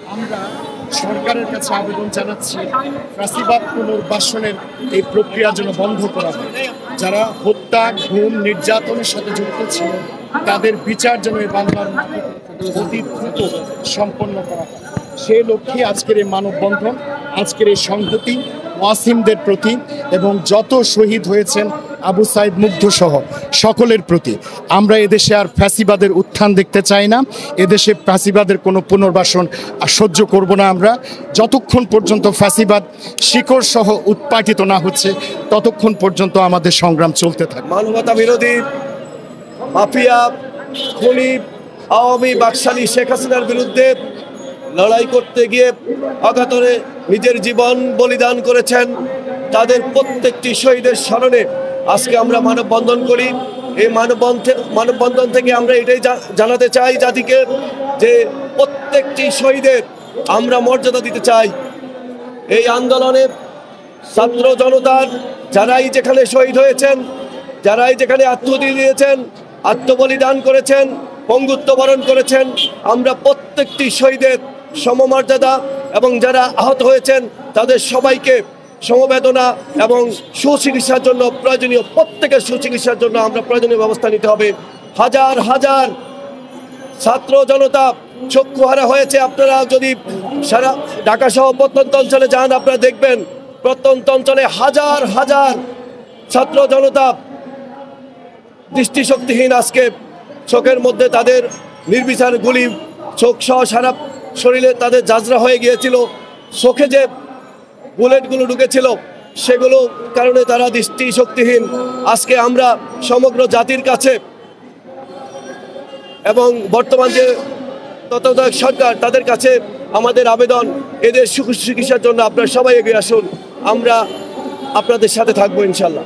আমরা সরকারের কাছে আবেদন জানাচ্ছি ফ্যাসিবাদ পুনর্বাসনের এই প্রক্রিয়া যেন বন্ধ করা হয়। যারা হত্যা, গুম, নির্যাতনের সাথে যুক্ত ছিল তাদের বিচার যেন এই বাংলার অতি দ্রুত সম্পন্ন করা হয়। সেই লক্ষ্যে আজকের এই মানববন্ধন, আজকের এই সংহতি ওয়াসিমদের প্রতি এবং যত শহীদ হয়েছেন আবু সাইদ মুগ্ধ সহ সকলের প্রতি। আমরা এদেশে আর ফ্যাসিবাদের উত্থান দেখতে চাই না। এদেশে ফ্যাসিবাদের কোনো পুনর্বাসন আর সহ্য করব না আমরা। যতক্ষণ পর্যন্ত ফ্যাসিবাদ শিকড় সহ উৎপাটিত না হচ্ছে ততক্ষণ পর্যন্ত আমাদের সংগ্রাম চলতে থাকবে। মানবতা বিরোধী মাফিয়া, খুনি, আওয়ামী বাকশালী শেখ হাসিনার বিরুদ্ধে লড়াই করতে গিয়ে অকাতরে নিজের জীবন বলিদান করেছেন তাদের প্রত্যেকটি শহীদের স্মরণে আজকে আমরা মানববন্ধন করি। এই মানববন্ধন থেকে আমরা এটাই জানাতে চাই জাতিকে যে প্রত্যেকটি শহীদের আমরা মর্যাদা দিতে চাই। এই আন্দোলনে ছাত্র জনতার যারাই যেখানে শহীদ হয়েছেন, যারাই যেখানে আত্মহত্যা দিয়েছেন, আত্মবলিদান করেছেন, পঙ্গুত্ব বরণ করেছেন, আমরা প্রত্যেকটি শহীদের সমমর্যাদা এবং যারা আহত হয়েছেন তাদের সবাইকে সমবেদনা এবং সুচিকিৎসার জন্য প্রয়োজনীয় প্রত্যেকের সুচিকিৎসার জন্য আমরা প্রয়োজনীয় ব্যবস্থা নিতে হবে। হাজার হাজার ছাত্র জনতা চক্ষুহারা হয়েছে। আপনারা যদি সারা ঢাকা সহ প্রত্যন্ত অঞ্চলে যান আপনারা দেখবেন প্রত্যন্ত অঞ্চলে হাজার হাজার ছাত্র জনতা দৃষ্টিশক্তিহীন। আজকে চোখের মধ্যে তাদের নির্বিচার গুলি, চোখ সহ সারা শরীরে তাদের জাজরা হয়ে গিয়েছিল। চোখে যে বুলেটগুলো ঢুকেছিল সেগুলো কারণে তারা দৃষ্টিশক্তিহীন। আজকে আমরা সমগ্র জাতির কাছে এবং বর্তমান যে তত্ত্বাবধায়ক সরকার তাদের কাছে আমাদের আবেদন, এদের সুচিকিৎসার জন্য আপনারা সবাই এগিয়ে আসুন। আমরা আপনাদের সাথে থাকবো ইনশাল্লাহ।